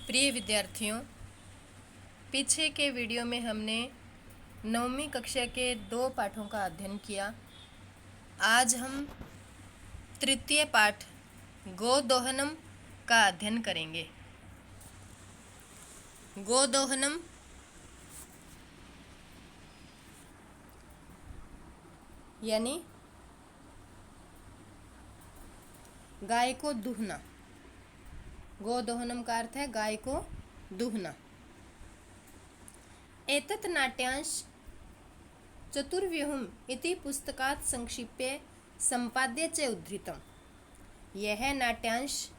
प्रिय विद्यार्थियों, पीछे के वीडियो में हमने 9वीं कक्षा के 2 पाठों का अध्ययन किया। आज हम तृतीय पाठ गोदोहनम का अध्ययन करेंगे। गोदोहनम यानी गाय को दूहना। गोदोहनम का अर्थ है गाय को दूहना। एतत् नाट्यांश चतुर्व्यूहम् इति पुस्तकात् संक्षिप्य संपाद्य च उद्धृतम्। यह नाट्यांश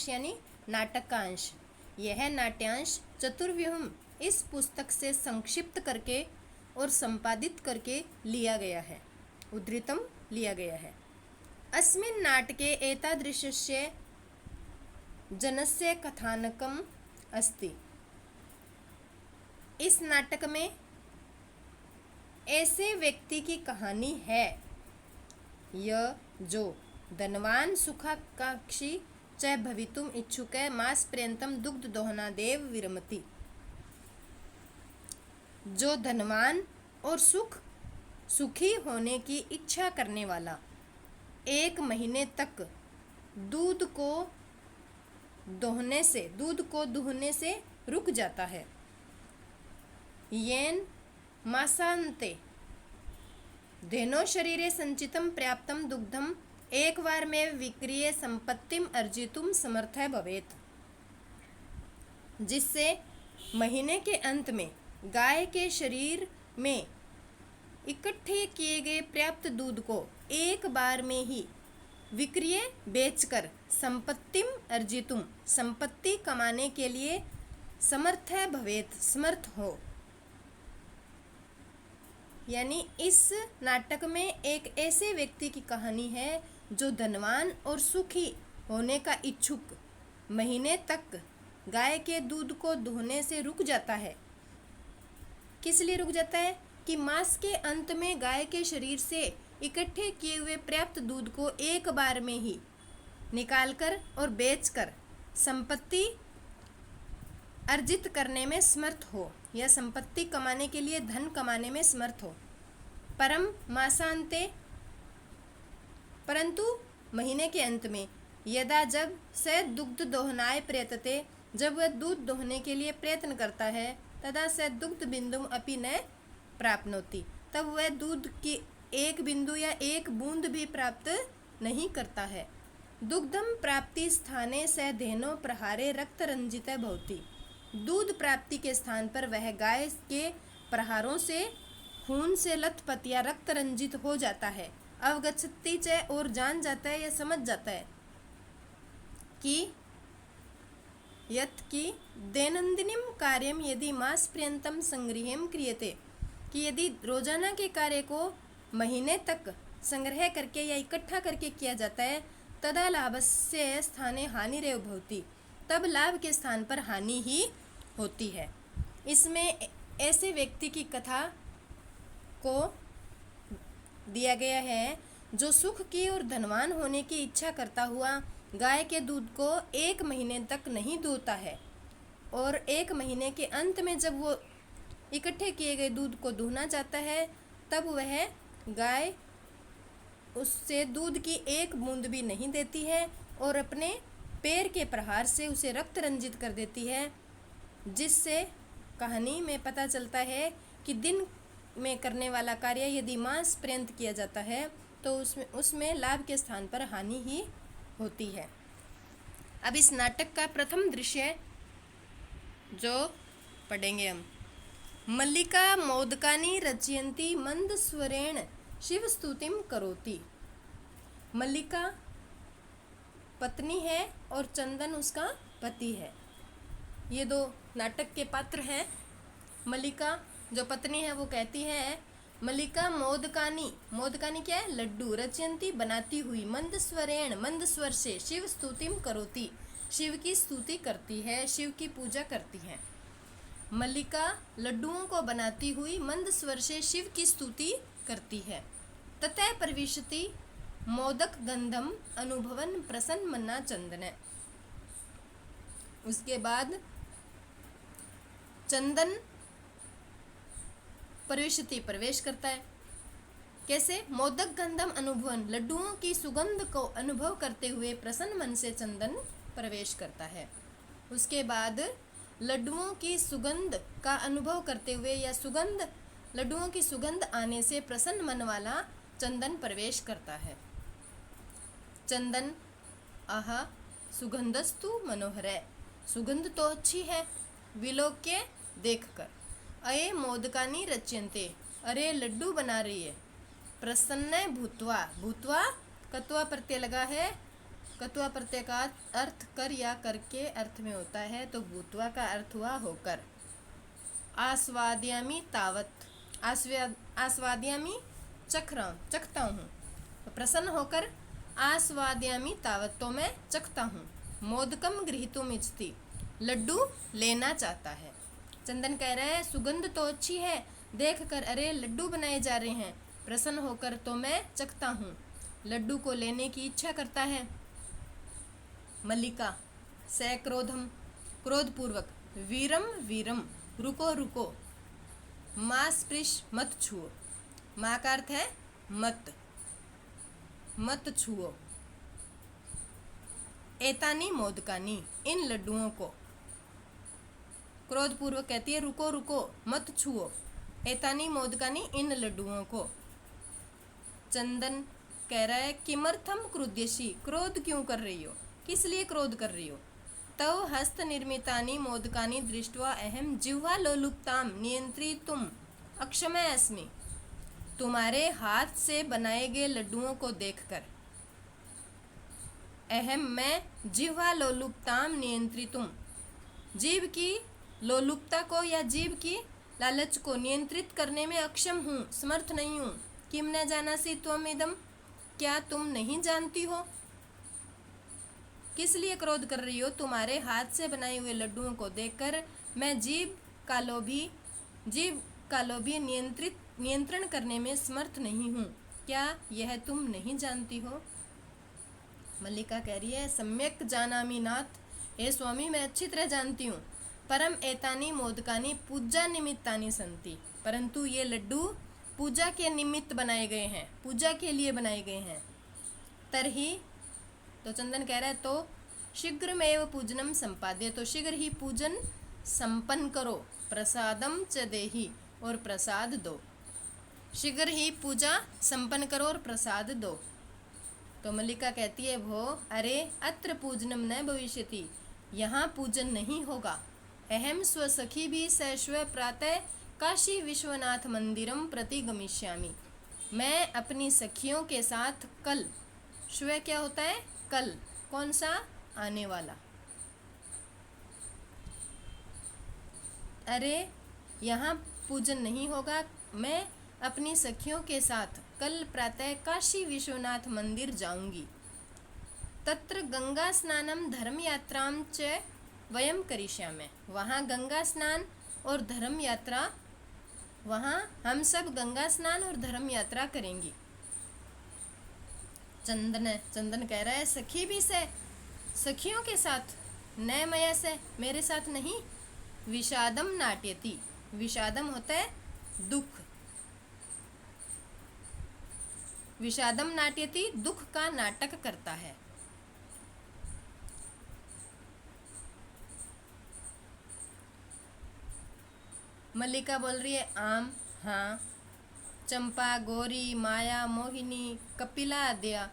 यानी नाटक का अंश, यह नाट्यांश चतुर्व्यूहम् इस पुस्तक से संक्षिप्त करके और संपादित करके लिया गया है, उद्धृतम लिया गया है। अस्मिन् नाटके एतादृशस्य जनस्य कथानकम् अस्ति। इस नाटक में ऐसे व्यक्ति की कहानी है, यह जो धनवान सुखाकांक्षी च भवितुम इच्छुक मासपर्यन्तं दुग्ध दोहनादेव विरमति। जो धनवान और सुखी होने की इच्छा करने वाला 1 महीने तक दूध को दुहने से रुक जाता है। येन मासान्ते धेनो शरीरे संचितं पर्याप्तं दुग्धम एक बार में विक्रीय संपत्तिम अर्जितुम समर्थ भवेत्। जिससे महीने के अंत में गाय के शरीर में इकट्ठे किए गए पर्याप्त दूध को एक बार में ही विक्रीय बेचकर संपत्तिम अर्जितुम संपत्ति कमाने के लिए समर्थ हो। यानी इस नाटक में एक ऐसे व्यक्ति की कहानी है जो धनवान और सुखी होने का इच्छुक महीने तक गाय के दूध को दुहने से रुक जाता है। किस लिए रुक जाता है कि मास के अंत में गाय के शरीर से इकट्ठे किए हुए पर्याप्त दूध को एक बार में ही निकालकर और बेचकर संपत्ति अर्जित करने में समर्थ हो, या संपत्ति कमाने के लिए धन कमाने में समर्थ हो। परंतु महीने के अंत में यदा जब स दुग्ध दोहनाय प्रयतते, जब वह दूध दोहने के लिए प्रयत्न करता है, तदा स दुग्ध बिंदुम अपि न प्राप्नोति, तब वह दूध की एक बिंदु या एक बूंद भी प्राप्त नहीं करता है। दुग्धम प्राप्ति स्थाने स धेनो प्रहारे रक्त रंजित भवति। दूध प्राप्ति के स्थान पर वह गाय के प्रहारों से खून से लथपथ या रक्त रंजित हो जाता है। अवगच्छति च और जान जाता है या समझ जाता है कि यत् कि दैनंदिनीम कार्यम यदि मास पर्यंतम संग्रहम क्रियते, कि यदि रोजाना के कार्य को महीने तक संग्रह करके या इकट्ठा करके किया जाता है, तदा लाभस्य स्थाने हानिरेव भवति, तब लाभ के स्थान पर हानि ही होती है। इसमें ऐसे व्यक्ति की कथा को दिया गया है जो सुख की और धनवान होने की इच्छा करता हुआ गाय के दूध को 1 महीने तक नहीं दूहता है, और 1 महीने के अंत में जब वो इकट्ठे किए गए दूध को दूहना चाहता है, तब वह गाय उससे दूध की एक बूंद भी नहीं देती है और अपने पैर के प्रहार से उसे रक्त रंजित कर देती है। जिससे कहानी में पता चलता है कि दिन में करने वाला कार्य यदि मास पर्यंत किया जाता है तो उसमें लाभ के स्थान पर हानि ही होती है। अब इस नाटक का प्रथम दृश्य जो पढ़ेंगे हम। मल्लिका मोदकानि रचयन्ती मंद स्वरेण शिव स्तुतिम करोति। मल्लिका पत्नी है और चंदन उसका पति है। ये 2 नाटक के पात्र हैं। मल्लिका जो पत्नी है वो कहती है, मल्लिका मोदकानी क्या है, लड्डू, रचयन्ती बनाती हुई, मंद स्वर से, शिव स्तुतिम करोति, शिव की स्तुति करती है, शिव की पूजा करती है। मल्लिका लड्डुओं को बनाती हुई मंद स्वर से शिव की स्तुति करती है। ततः प्रविशति मोदक गंधम अनुभवन प्रसन्न मन्ना चंदन। उसके बाद चंदन प्रविशति प्रवेश करता है। कैसे? मोदक गंधम अनुभवन, लड्डुओं की सुगंध को अनुभव करते हुए प्रसन्न मन से चंदन प्रवेश करता है। उसके बाद लड्डुओं की सुगंध का अनुभव करते हुए या लड्डुओं की सुगंध आने से प्रसन्न मन वाला चंदन प्रवेश करता है। चंदन आहा सुगंधस्तु मनोहरै, सुगंध तो अच्छी है, विलोक्य देखकर। अये मोदकानि रच्यन्ते, अरे लड्डू बना रही है। प्रसन्न भूत्वा, भूत्वा कत्वा प्रत्यय लगा है, कत्वा प्रत्यय का अर्थ कर या कर के अर्थ में होता है, तो भूत्वा का अर्थ हुआ होकर। आस्वाद्यामि तावत, आस्वाद्यामि चखता हूँ, तो प्रसन्न होकर आस्वाद्यामि तावत, तो मैं चखता हूँ। मोदकम गृहीतुम इच्छति, लड्डू लेना चाहता है। चंदन कह रहा है सुगंध तो अच्छी है, देखकर अरे लड्डू बनाए जा रहे हैं, प्रसन्न होकर तो मैं चखता हूँ, लड्डू को लेने की इच्छा करता है। मल्लिका सक्रोधम, क्रोधपूर्वक। वीरम वीरम, रुको रुको। माँ स्पृश, मत छुओ। माँ का अर्थ है मत, मत छुओ। एतानी मोदकानी, इन लड्डुओं को। क्रोधपूर्वक कहती है रुको रुको, मत छुओ। एतानी मोदकानी, इन लड्डुओं को। चंदन कह रहा है किमर्थम क्रुध्यसी, क्रोध क्यों कर रही हो, किस लिए क्रोध कर रही हो। तव हस्त निर्मितानि मोदकानि दृष्ट्वा अहम जिह्वा लोलुप्ताम नियंत्रितुम अक्षमः अस्मि, तुम्हारे हाथ से बनाए गए लड्डुओं को देखकर अहम, मैं जिह्वा लोलुप्ताम नियंत्रितुम, जीभ की लोलुपता को या जीभ की लालच को नियंत्रित करने में अक्षम हूँ, समर्थ नहीं हूँ। किम न जानासि त्वम इदम, क्या तुम नहीं जानती हो। किस लिए क्रोध कर रही हो, तुम्हारे हाथ से बनाए हुए लड्डुओं को देखकर मैं जीभ का लोभी नियंत्रण करने में समर्थ नहीं हूँ, क्या यह तुम नहीं जानती हो। मल्लिका कह रही है सम्यक जानामि नाथ, हे स्वामी मैं अच्छी तरह जानती हूँ। परम एतानी मोदकानी पूजा निमित्तानि संति, परंतु ये लड्डू पूजा के निमित्त बनाए गए हैं, पूजा के लिए बनाए गए हैं। तरही, तो चंदन कह रहा है तो शीघ्रमेव पूजनम संपाद्य, तो शीघ्र ही पूजन संपन्न करो। प्रसादम च देहि, और प्रसाद दो। शीघ्र ही पूजा संपन्न करो और प्रसाद दो। तो मल्लिका कहती है भो अरे अत्र पूजनम न भविष्यति, यहाँ पूजन नहीं होगा। अहम स्वसखी भी सश्व प्रातः काशी विश्वनाथ मंदिरम प्रति गमिष्यामि, मैं अपनी सखियों के साथ कल, श्व क्या होता है कल, कौन सा, आने वाला। अरे यहाँ पूजन नहीं होगा, मैं अपनी सखियों के साथ कल प्रातः काशी विश्वनाथ मंदिर जाऊंगी। तत्र गंगा स्नानम धर्म यात्राम च वयम करिष्यामि, वहाँ गंगा स्नान और धर्म यात्रा, वहाँ हम सब गंगा स्नान और धर्म यात्रा करेंगी। चंदन कह रहा है सखी भी से, सखियों के साथ, न मया से, मेरे साथ नहीं। विषादम नाट्यति, विषादम होता है दुख, विषादम नाट्यति दुख का नाटक करता है। मल्लिका बोल रही है आम, हाँ। चंपा गौरी माया मोहिनी कपिला आद्या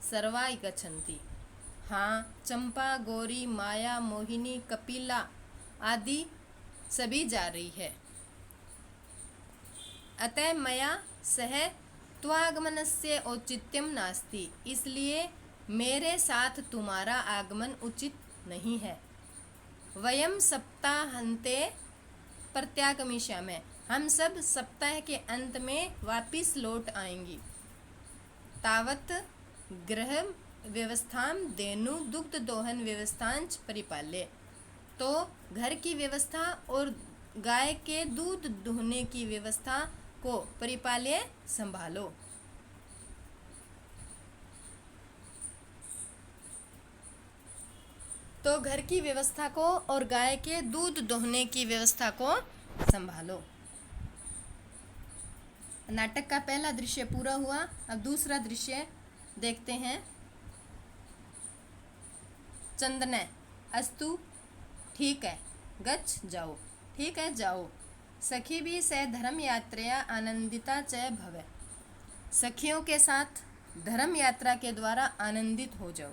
सर्वाई गच्छन्ति, हाँ चंपा गौरी माया मोहिनी कपिला आदि सभी जा रही है। अतः मया सह त्वागमनस्य औचित्यम नास्ति, इसलिए मेरे साथ तुम्हारा आगमन उचित नहीं है। वयम सप्ताहांते प्रत्यागमिष्यामि, हम सब सप्ताह के अंत में वापिस लौट आएंगी। तावत गृह व्यवस्थां धेनु दुग्ध दोहन व्यवस्थांच परिपाल्य, तो घर की व्यवस्था और गाय के दूध दुहने की व्यवस्था को परिपाल्य संभालो। तो घर की व्यवस्था को और गाय के दूध दोहने की व्यवस्था को संभालो। नाटक का पहला दृश्य पूरा हुआ। अब दूसरा दृश्य देखते हैं। चंदने अस्तु ठीक है, गच्छ जाओ, ठीक है जाओ। सखी भी से धर्म यात्रा आनंदिता च भवे। सखियों के साथ धर्म यात्रा के द्वारा आनंदित हो जाओ।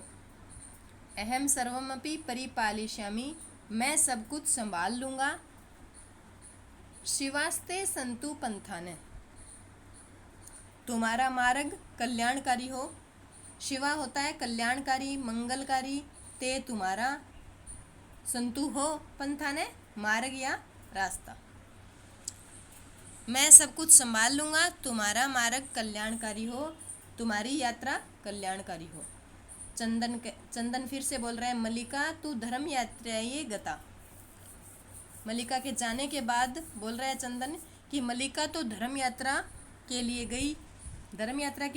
अहम सर्वमपि परिपालिष्यामि, मैं सब कुछ संभाल लूँगा। शिवास्ते संतु पंथाने, तुम्हारा मार्ग कल्याणकारी हो। शिवा होता है कल्याणकारी, मंगलकारी। ते तुम्हारा, संतु हो पंथाने मार्ग या रास्ता। मैं सब कुछ संभाल लूँगा, तुम्हारा मार्ग कल्याणकारी हो, तुम्हारी यात्रा कल्याणकारी हो। चंदन फिर से बोल रहे हैं, मल्लिका तू धर्म यात्राये गता। मल्लिका के जाने के बाद बोल रहे हैं चंदन कि मल्लिका तो धर्म यात्रा के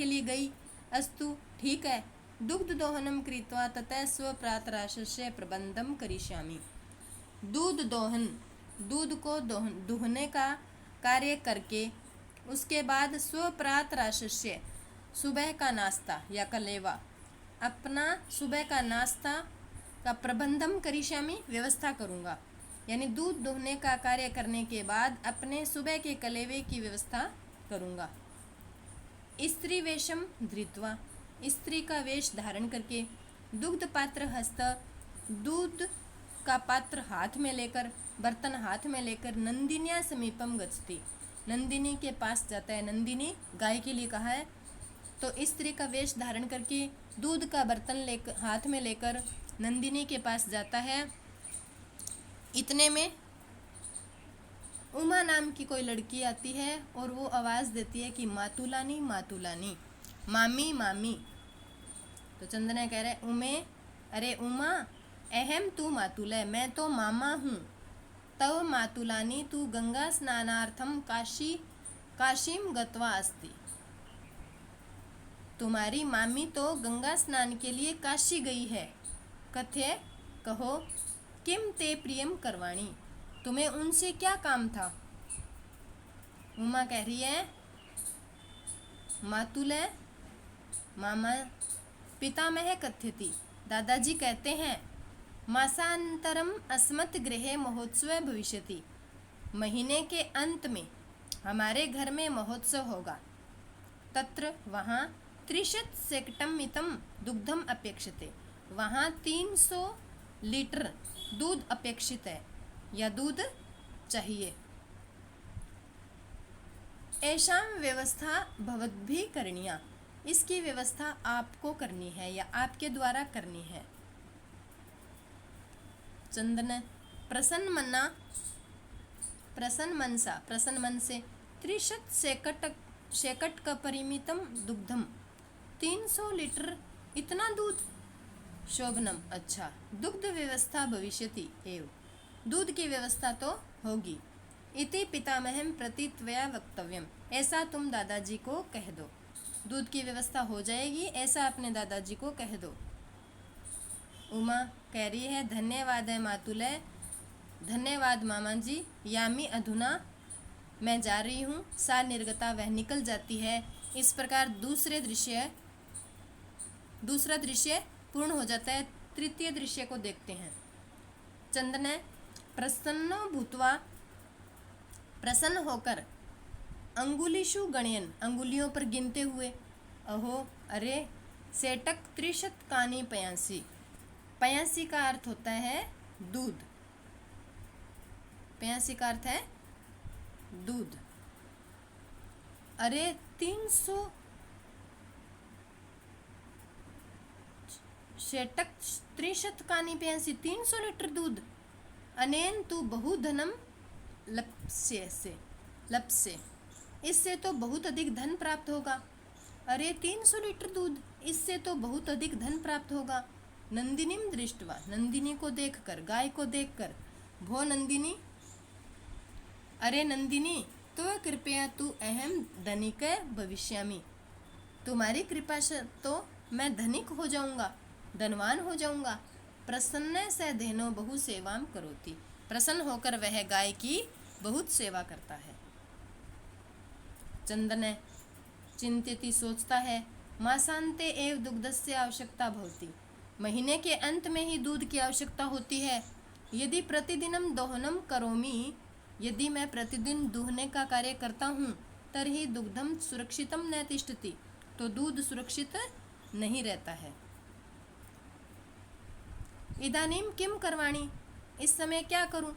लिए गई। अस्तु ठीक है, दुग्ध दोहनम कृत्वा ततः स्वप्रातराशस्य प्रबंधम करिष्यामि। दूध दोहन, दूध को दुहने का कार्य करके उसके बाद स्वप्रातराशस्य, सुबह का नाश्ता या कलेवा, अपना सुबह का नाश्ता का प्रबंधम करिष्यामि, व्यवस्था करूँगा। यानी दूध दोहने का कार्य करने के बाद अपने सुबह के कलेवे की व्यवस्था करूँगा। स्त्री वेशम धृत्वा, स्त्री का वेश धारण करके, दुग्ध पात्र हस्त, दूध का पात्र हाथ में लेकर, बर्तन हाथ में लेकर, नंदिनिया समीपम गच्छति, नंदिनी के पास जाता है। नंदिनी गाय के लिए कहा है। तो स्त्री का वेश धारण करके दूध का बर्तन लेकर हाथ में लेकर नंदिनी के पास जाता है। इतने में उमा नाम की कोई लड़की आती है और वो आवाज़ देती है कि मातुलानी मातुलानी, मामी मामी। तो चंदना कह रहे उमे, अरे उमा, अहम तू मातुल, मैं तो मामा हूँ। तव मातुलानी तू गंगा स्नानार्थम काशीम गत्वा अस्ति। तुम्हारी मामी तो गंगा स्नान के लिए काशी गई है। कथे कहो, किम ते प्रियम करवाणी, तुम्हें उनसे क्या काम था। उमा कह रही है, मातुले मामा पितामह कथ्यति, दादाजी कहते हैं, मासांतरम अस्मत् गृहे महोत्सव भविष्यति, महीने के अंत में हमारे घर में महोत्सव होगा। तत्र वहाँ 30 सेकटम मितम दुग्धम अपेक्षते, वहाँ 300 लीटर दूध अपेक्षित है या दूध चाहिए। ऐशाम व्यवस्था भवद्भिः करणीया, इसकी व्यवस्था आपको करनी है या आपके द्वारा करनी है। चंदन प्रसन्न मन से 30 सेकट का परिमितम दुग्धम, 300 लीटर इतना दूध। शोभनम, अच्छा, दुग्ध व्यवस्था भविष्यति एव, दूध की व्यवस्था तो होगी। इति पितामहम प्रति त्वया वक्तव्यम, ऐसा तुम दादाजी को कह दो। दूध की व्यवस्था हो जाएगी, ऐसा अपने दादाजी को कह दो। उमा कह रही है, धन्यवाद है मातुले, धन्यवाद मामा जी। यामी अधुना, मैं जा रही हूँ। सा निर्गता, वह निकल जाती है। इस प्रकार दूसरा दृश्य पूर्ण हो जाता है। तृतीय दृश्य को देखते हैं। चंदन प्रसन्नो भूत्वा, प्रसन्न होकर, अंगुलीषु गणयन, अंगुलियों पर गिनते हुए, अहो अरे, सेटक 30 कानी पयांसी, पयांसी का अर्थ होता है दूध, पयांसी का अर्थ है दूध। अरे 300 शेटक 30 कानी पयांसी, 300 लीटर दूध। अनेन तू बहुधनम लप्से, इससे तो बहुत अधिक धन प्राप्त होगा। अरे 300 लीटर दूध, इससे तो बहुत अधिक धन प्राप्त होगा। नंदिनीम दृष्टवा, नंदिनी को देखकर, गाय को देखकर, भो नंदिनी, अरे नंदिनी, तो कृपया तू अहम धनिक भविष्यामि, तुम्हारी कृपा से तो मैं धनिक हो जाऊंगा, धनवान हो जाऊंगा। प्रसन्न स धेनो बहु सेवाम करोति। प्रसन्न होकर वह गाय की बहुत सेवा करता है। चंदन चिंत्यति सोचता है, मासांते एव दुग्धस्य आवश्यकता भवति। महीने के अंत में ही दूध की आवश्यकता होती है। यदि प्रतिदिनम दोहनम करोमि, यदि मैं प्रतिदिन दूहने का कार्य करता हूँ, तर्हि दुग्धम सुरक्षितम न तिष्ठति, तो दूध सुरक्षित नहीं रहता है। इदानीम किम करवाणी, इस समय क्या करूं?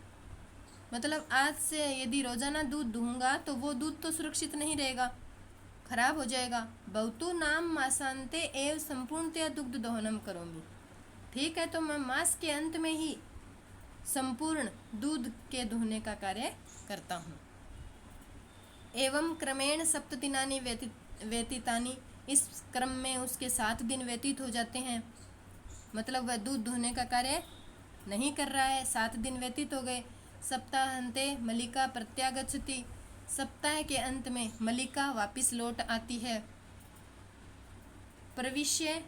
मतलब आज से यदि रोजाना दूध दूंगा तो वो दूध तो सुरक्षित नहीं रहेगा, खराब हो जाएगा। बहुतु नाम मासांते एव संपूर्णतया दुग्ध दोहनम करोमि। ठीक है, तो मैं मास के अंत में ही संपूर्ण दूध के दूहने का कार्य करता हूँ। एवं क्रमेण 7 दिनानि व्यतीतानि, इस क्रम में उसके 7 दिन व्यतीत हो जाते हैं। मतलब वह दूध दूहने का कार्य नहीं कर रहा है। 7 दिन व्यतीत हो गए। सप्ताहांते मलिका प्रत्यागच्छति, सप्ताह के अंत में मलिका वापिस लौट आती है। प्रविश्य,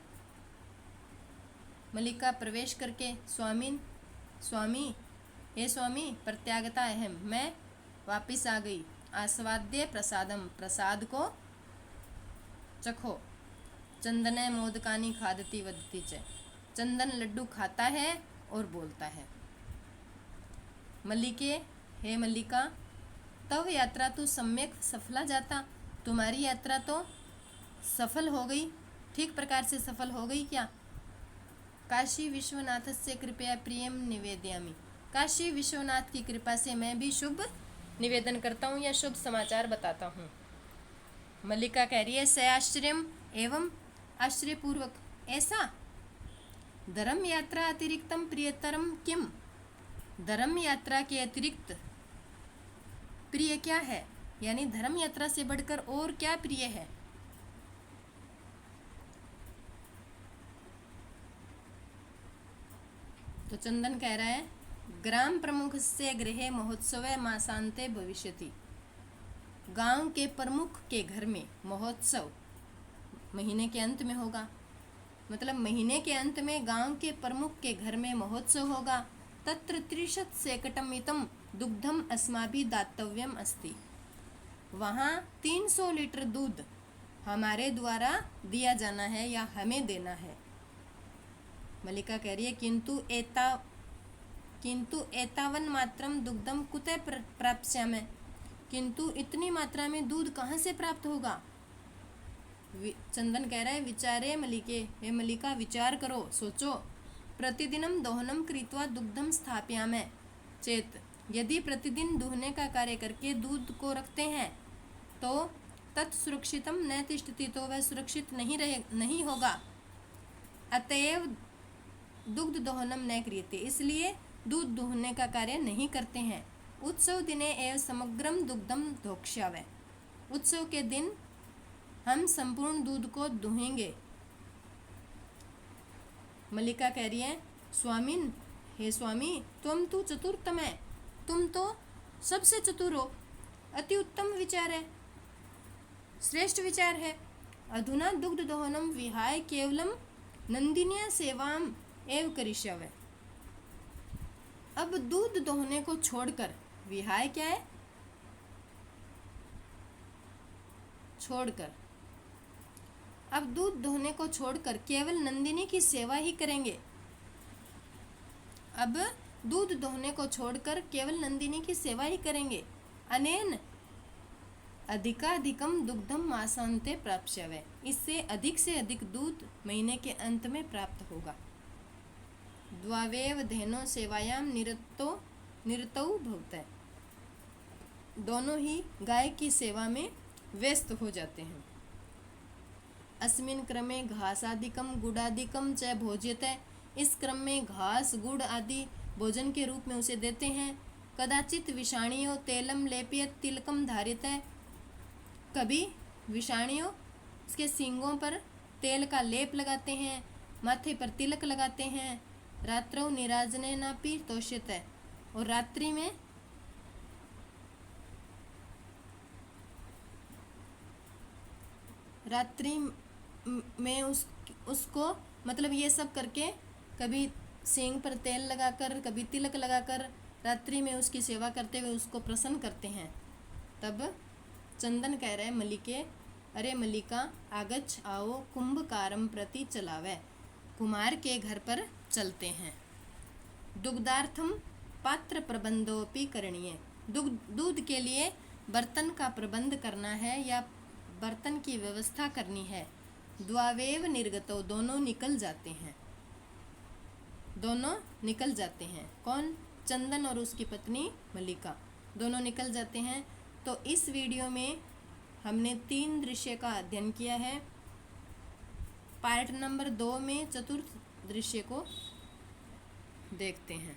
मलिका प्रवेश करके, स्वामी हे स्वामी, प्रत्यागता अहम, मैं वापिस आ गई। आस्वाद्य प्रसादम, प्रसाद को चखो। चंदने मोदकानी खादती वदती च, चंदन लड्डू खाता है और बोलता है। मल्लिके, हे मल्लिका, तव यात्रा तो सम्यक सफला जाता, तुम्हारी यात्रा तो सफल हो गई, ठीक प्रकार से सफल हो गई क्या? काशी विश्वनाथस्य कृपया प्रियम निवेदयामि, काशी विश्वनाथ की कृपा से मैं भी शुभ निवेदन करता हूँ या शुभ समाचार बताता हूँ। मल्लिका कह रही है, से आश्चर्यम एवं आश्चर्यपूर्वक, ऐसा? धर्म यात्रा अतिरिक्तम प्रियतरम किम, धर्म यात्रा के अतिरिक्त प्रिय क्या है? यानी धर्म यात्रा से बढ़कर और क्या प्रिय है? तो चंदन कह रहा है, ग्राम प्रमुख से गृहे महोत्सव मासांते भविष्यति, गांव के प्रमुख के घर में महोत्सव महीने के अंत में होगा। मतलब महीने के अंत में गांव के प्रमुख के घर में महोत्सव होगा। तत्र 30 सेकटमितम दुग्धम अस्माभि दातव्यम अस्ति, वहाँ 300 लीटर दूध हमारे द्वारा दिया जाना है या हमें देना है। मल्लिका कह रही है, किंतु एतावन मात्रम दुग्धम कुतः प्राप्स्यामि, किंतु इतनी मात्रा में दूध कहाँ से प्राप्त होगा? चंदन कह रहा है, विचारे मल्लिके, हे मल्लिका विचार करो, सोचो। प्रतिदिनम दोहनम कृत्वा दुग्धम स्थापयामि चेत, यदि प्रतिदिन दूहने का कार्य करके दूध को रखते हैं तो तत्सुरक्षितम न तिष्ठति, तो वह सुरक्षित नहीं होगा। अतएव दुग्ध दोहनम न क्रियते, इसलिए दूध दूहने का कार्य नहीं करते हैं। उत्सव दिने एव समग्रम दुग्धम धोक्ष्यावै, उत्सव के दिन हम संपूर्ण दूध को दूहेंगे। मल्लिका कह रही है, स्वामिन, हे स्वामी, तुम तो चतुरतम है, तुम तो सबसे चतुर हो, अति उत्तम विचार है, श्रेष्ठ विचार है। अधुना दुग्ध दोहनम विहाय केवलम नंदिन्या सेवाम एव करिष्यावै, अब दूध दोहने को छोड़कर, विहाय क्या है? छोड़कर, अब दूध दोहने को छोड़कर केवल नंदिनी की सेवा ही करेंगे। अब दूध दोहने को छोड़कर केवल नंदिनी की सेवा ही करेंगे। अनेन अधिकाधिकम दुग्धम मासांते प्राप्स्यावै, इससे अधिक से अधिक दूध महीने के अंत में प्राप्त होगा। द्वावेव धेनो सेवायाम निरतौ भवतः, दोनों ही गाय की सेवा में व्यस्त हो जाते हैं। अस्मिन् क्रमे घासादिकम गुडादिकम च भोज्यते, इस क्रम में घास गुड़ आदि भोजन के रूप में उसे देते हैं। कदाचित विषाणियों तेलम लेप्यत तिलकम धार्यते, कभी विषाणियों इसके सींगों पर तेल का लेप लगाते हैं, माथे पर तिलक लगाते हैं। रात्रौ निराजनेनापि तोष्यते, और रात्रि में उसको मतलब ये सब करके कभी सींग पर तेल लगाकर, कभी तिलक लगाकर रात्रि में उसकी सेवा करते हुए उसको प्रसन्न करते हैं। तब चंदन कह रहे मलिके, अरे मलिका आगच्छ, आओ कुंभकारम प्रति चलावे, कुमार के घर पर चलते हैं। दुग्धार्थम पात्र प्रबंधोपि करणीय, दूध के लिए बर्तन का प्रबंध करना है या बर्तन की व्यवस्था करनी है। द्वावेव निर्गतो, दोनों निकल जाते हैं, दोनों निकल जाते हैं। कौन? चंदन और उसकी पत्नी मलिका, दोनों निकल जाते हैं। तो इस वीडियो में हमने 3 दृश्य का अध्ययन किया है। पार्ट नंबर 2 में चतुर्थ दृश्य को देखते हैं।